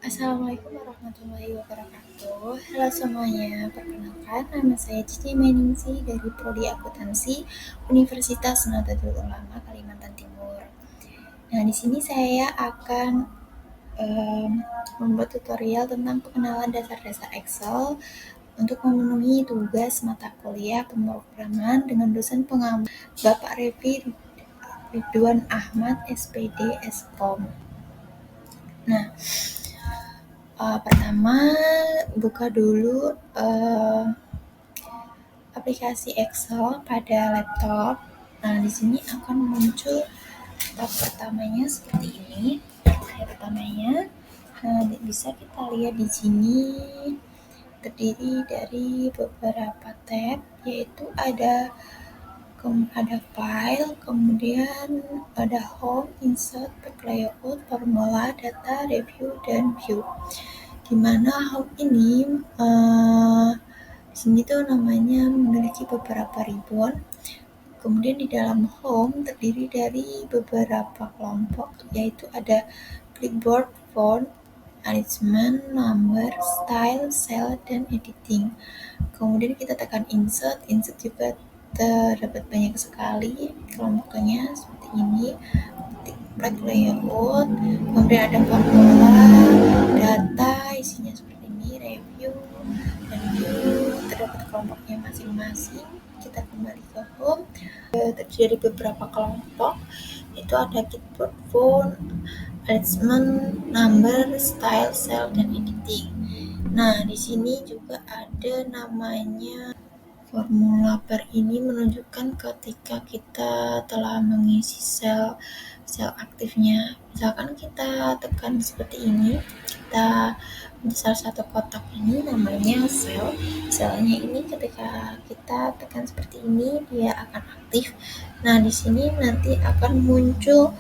Assalamualaikum warahmatullahi wabarakatuh. Halo semuanya, perkenalkan nama saya Cici Meningsi dari Prodi Akuntansi Universitas Nahdlatul Ulama Kalimantan Timur. Nah, di sini saya akan membuat tutorial tentang pengenalan dasar-dasar Excel untuk memenuhi tugas mata kuliah pemrograman dengan dosen pengampu Bapak Revi Ridwan Ahmad SPD Eskom. Nah, pertama buka dulu aplikasi Excel pada laptop. Nah, di sini akan muncul tab pertamanya seperti ini. Tab pertamanya, bisa kita lihat di sini terdiri dari beberapa tab, yaitu ada file, kemudian ada home, insert, back layout, formula, data, review, dan view. Dimana home ini di sini tuh namanya memiliki beberapa ribbon. Kemudian di dalam home terdiri dari beberapa kelompok, yaitu ada clipboard, font, arrangement, number, style, cell, dan editing. Kemudian kita tekan insert juga terdapat banyak sekali kelompoknya seperti ini. Black layout, kemudian ada formula, data, isinya seperti ini, review, dan view, terdapat kelompoknya masing-masing. Kita kembali ke home, terdiri beberapa kelompok, itu ada keyboard, font, arrangement, number, style, cell, dan editing. Nah, di sini juga ada namanya formula per ini menunjukkan ketika kita telah mengisi sel aktifnya. Misalkan kita tekan seperti ini, kita salah satu kotak ini namanya sel. Selnya ini ketika kita tekan seperti ini dia akan aktif. Nah, di sini nanti akan muncul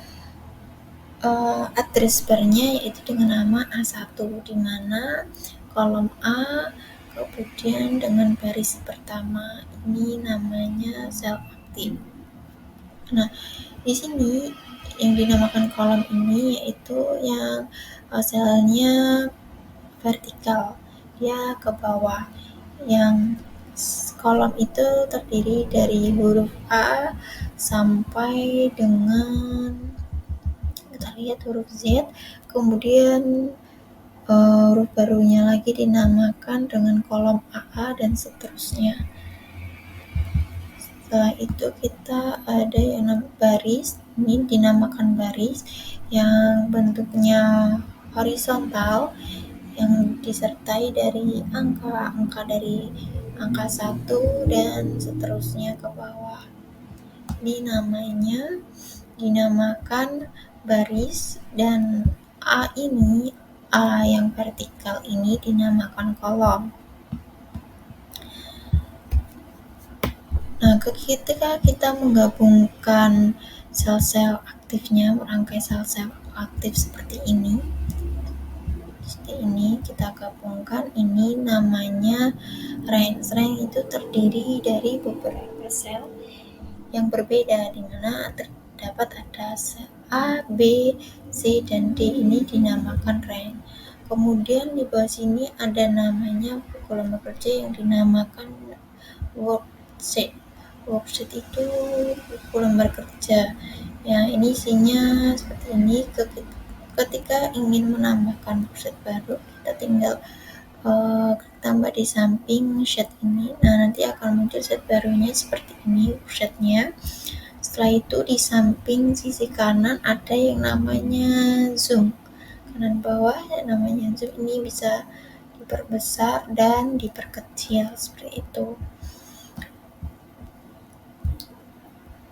address barnya yaitu dengan nama A1, di mana kolom A kemudian dengan baris pertama ini namanya sel aktif. Nah, di sini yang dinamakan kolom ini yaitu yang selnya vertikal, dia ke bawah. Yang kolom itu terdiri dari huruf A sampai dengan kita lihat huruf Z, kemudian huruf barunya lagi dinamakan dengan kolom AA dan seterusnya. Setelah itu kita ada yang baris, ini dinamakan baris yang bentuknya horizontal yang disertai dari angka dari angka 1 dan seterusnya ke bawah. Ini namanya dinamakan baris, dan A yang vertikal ini dinamakan kolom. Nah, ketika kita menggabungkan sel-sel aktifnya, merangkai sel-sel aktif seperti ini, kita gabungkan, ini namanya range. Range itu terdiri dari beberapa sel yang berbeda, di mana terdapat ada sel A, B, C, dan D, ini dinamakan range. Kemudian di bawah sini ada namanya buku lembar kerja yang dinamakan worksheet. Worksheet itu buku lembar kerja. Ya, ini isinya seperti ini. Ketika ingin menambahkan worksheet baru, kita tinggal tambah di samping sheet ini. Nah, nanti akan muncul sheet barunya seperti ini worksheetnya. Setelah itu di samping sisi kanan ada yang namanya zoom. Kanan bawah yang namanya zoom, ini bisa diperbesar dan diperkecil seperti itu.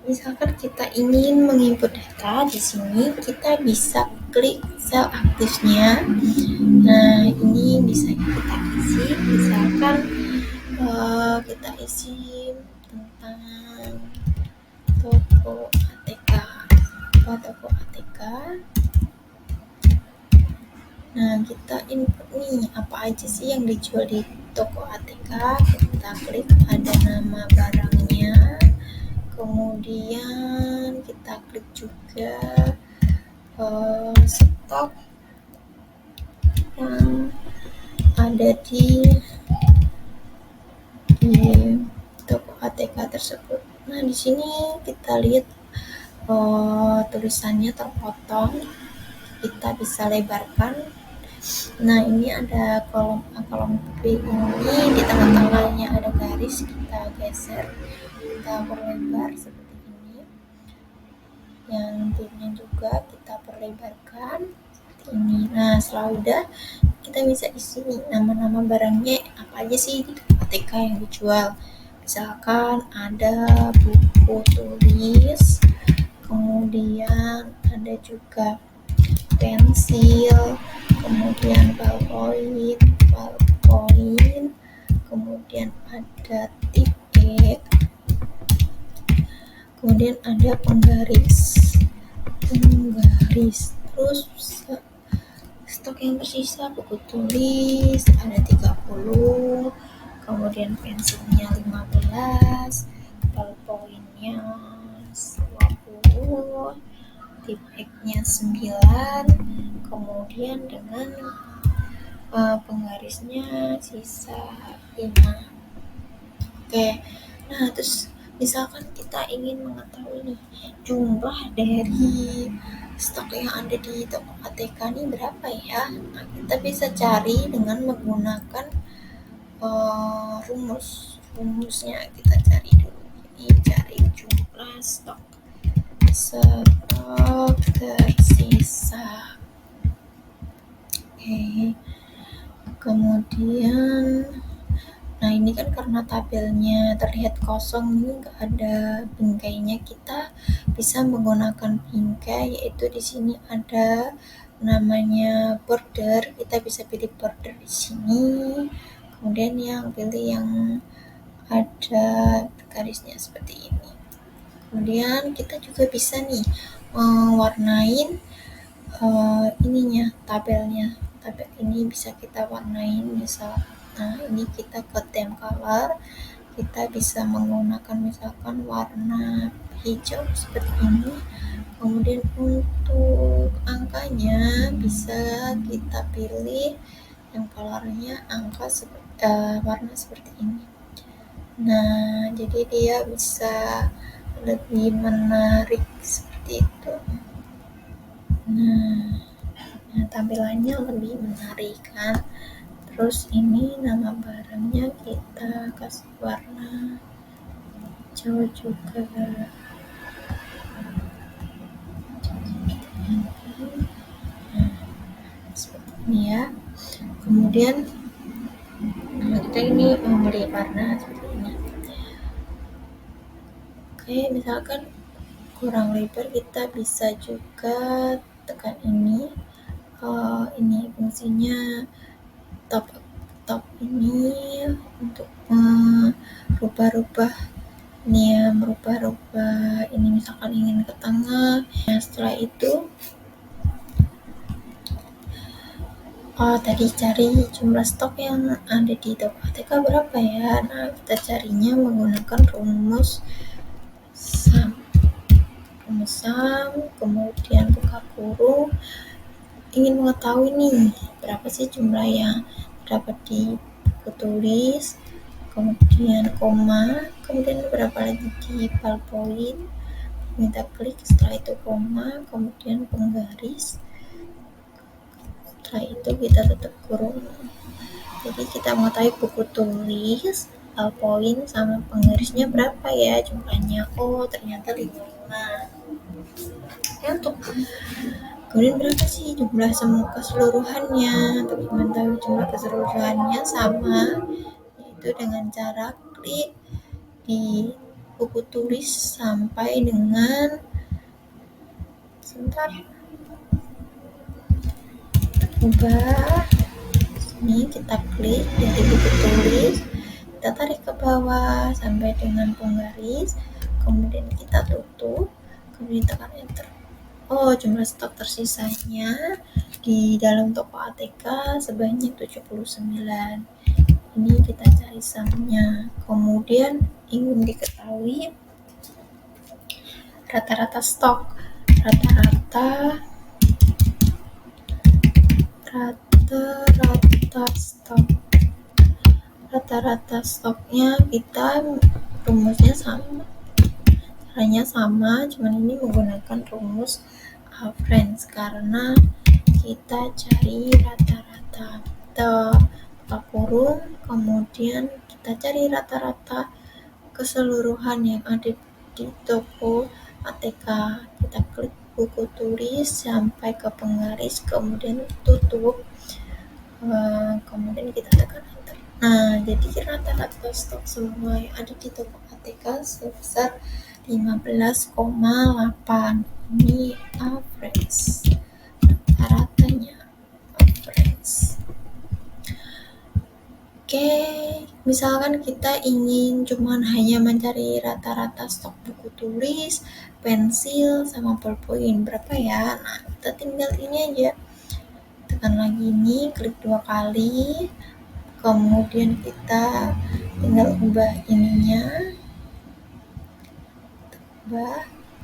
Misalkan kita ingin menginput data, di sini kita bisa klik sel aktifnya. Nah, ini bisa kita isi. Misalkan kita isi tentang toko ATK. Toko ATK. Nah, kita input nih apa aja sih yang dijual di toko ATK. Kita klik ada nama barangnya. Kemudian kita klik juga stok yang ada di toko ATK tersebut. Nah, di sini kita lihat tulisannya terpotong, kita bisa lebarkan. Nah, ini ada kolom B ini, di tengah-tengahnya ada garis, kita geser, kita perlebar seperti ini. Yang B-nya juga kita perlebarkan seperti ini. Nah, setelah udah, kita bisa isi nama-nama barangnya apa aja sih di ATK yang dijual. Misalkan ada buku tulis, kemudian ada juga pensil, kemudian ballpoint, kemudian ada titik, kemudian ada penggaris, terus stok yang tersisa buku tulis ada 30, kemudian pensilnya 15, ballpointnya 20, tipeknya 9, kemudian dengan penggarisnya sisa 5. Oke, nah terus misalkan kita ingin mengetahui nih jumlah dari stok yang ada di toko ATK ini berapa ya? Nah, kita bisa cari dengan menggunakan rumusnya. Kita cari dulu, ini cari jumlah stok tersisa. Oke, kemudian nah ini kan karena tabelnya terlihat kosong, ini nggak ada bingkainya, kita bisa menggunakan bingkai, yaitu di sini ada namanya border, kita bisa pilih border di sini, kemudian pilih yang ada garisnya seperti ini. Kemudian kita juga bisa nih mewarnain tabelnya. Tabel ini bisa kita warnain, misal nah ini kita ke theme color, kita bisa menggunakan misalkan warna hijau seperti ini. Kemudian untuk angkanya bisa kita pilih yang colornya warna seperti ini. Nah, jadi dia bisa lebih menarik seperti itu. Nah, tampilannya lebih menarik kan. Terus ini nama barangnya kita kasih warna hijau juga. Nah, seperti ini ya. Kemudian kita ini memberi warna seperti ini. Oke, misalkan kurang lebar, kita bisa juga tekan ini. Ini fungsinya top ini untuk merubah ini, misalkan ingin ke tengah. Nah, setelah itu tadi cari jumlah stok yang ada di toko ATK berapa ya. Nah, kita carinya menggunakan rumus sum, kemudian buka kurung. Ingin mengetahui nih berapa sih jumlah yang dapat di buku tulis, kemudian koma, kemudian berapa lagi di ballpoint, kita klik, setelah itu koma, kemudian penggaris, setelah itu kita tutup kurung. Jadi kita mengetahui buku tulis, ballpoint sama penggarisnya berapa ya jumlahnya. Ternyata 55. Untuk kemudian berapa sih jumlah keseluruhannya? Untuk mengetahui jumlah keseluruhannya sama, yaitu dengan cara klik di buku tulis sampai dengan sini, kita klik dari buku tulis, kita tarik ke bawah sampai dengan penggaris, kemudian kita tutup, kemudian tekan enter. Jumlah stok tersisanya di dalam toko ATK sebanyak 79. Ini kita cari sumnya. Kemudian ingin diketahui rata-rata stok. Rata-rata rata-rata stok. Rata-rata stoknya kita rumusnya sama, caranya sama, cuman ini menggunakan rumus average karena kita cari rata-rata. Kita buka kurung, kemudian kita cari rata-rata keseluruhan yang ada di toko ATK. Kita klik buku tulis sampai ke penggaris, kemudian tutup, kemudian kita tekan enter. Nah, jadi rata-rata stok semua yang ada di toko ATK sebesar 15,8. Ini average, rata-ratanya average. Oke, misalkan kita ingin cuman hanya mencari rata-rata stok buku tulis, pensil, sama ballpoint berapa ya? Nah, kita tinggal ini aja, tekan lagi ini, klik 2 kali, kemudian kita tinggal ubah ininya,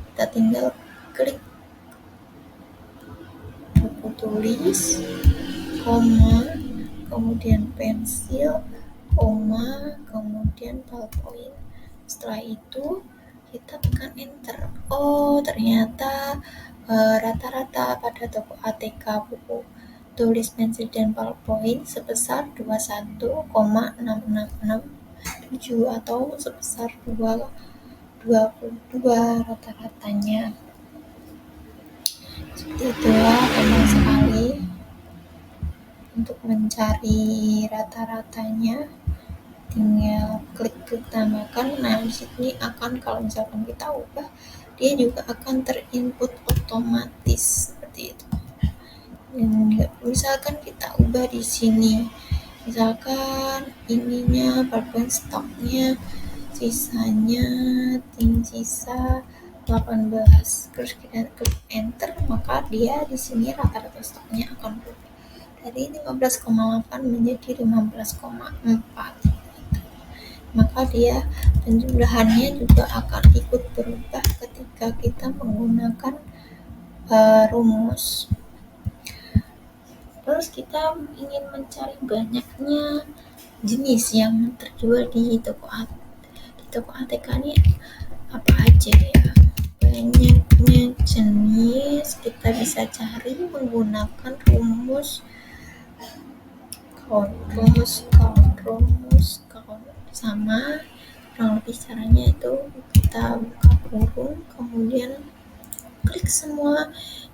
kita tinggal klik buku tulis, koma, kemudian pensil, koma, kemudian ballpoint. Setelah itu kita tekan enter. Oh, ternyata rata-rata pada toko ATK buku tulis, pensil, dan ballpoint sebesar 21,6667 atau sebesar 22 rata-ratanya. Seperti itulah, gampang sekali untuk mencari rata-ratanya. Tinggal klik tambahkan. Nah, di sini akan, kalau misalkan kita ubah, dia juga akan terinput otomatis seperti itu. Misalkan kita ubah di sini, misalkan ininya ballpoint stoknya sisanya sisa 18, terus kita klik enter, maka dia di sini rata-rata stoknya akan berubah dari 15,8 menjadi 15,4. Maka dia penjumlahannya juga akan ikut berubah ketika kita menggunakan rumus. Terus kita ingin mencari banyaknya jenis yang terjual di toko ATK ini apa aja ya? Banyaknya jenis kita bisa cari menggunakan rumus count sama. Kurang lebih caranya itu kita buka kurung, kemudian klik semua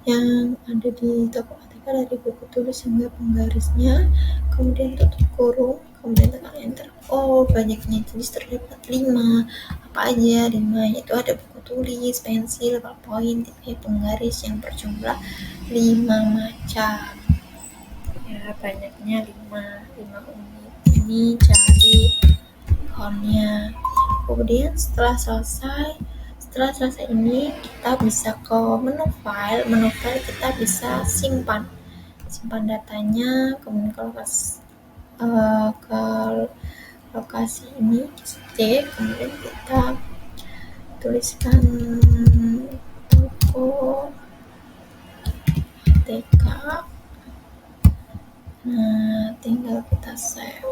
yang ada di toko ATK dari buku tulis hingga penggarisnya, kemudian tutup kurung, kemudian tekan enter. Oh, banyaknya jenis terdapat 5. Apa aja 5? Yaitu ada buku tulis, pensil, ballpoint, penggaris yang berjumlah 5 macam. Ya, banyaknya 5 unit. Ini cari countnya. Kemudian setelah selesai ini kita bisa ke menu file kita bisa simpan datanya, kemudian ke lokasi ini cek, kemudian kita tuliskan toko ATK. Nah, tinggal kita save.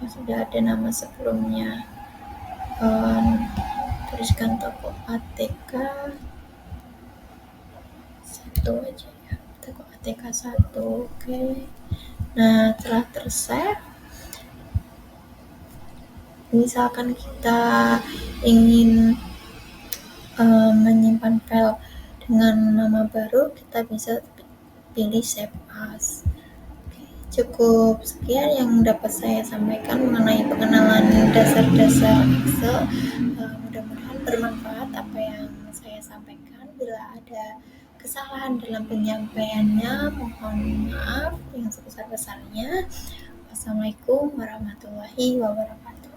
Sudah ada nama sebelumnya, tuliskan toko ATK 1 aja ya, toko ATK 1. Oke. Nah, setelah tersave, misalkan kita ingin menyimpan file dengan nama baru, kita bisa pilih save as. Cukup sekian yang dapat saya sampaikan mengenai pengenalan dasar-dasar Excel. Mudah-mudahan bermanfaat apa yang saya sampaikan. Bila ada kesalahan dalam penyampaiannya, mohon maaf yang sebesar-besarnya. Wassalamualaikum warahmatullahi wabarakatuh.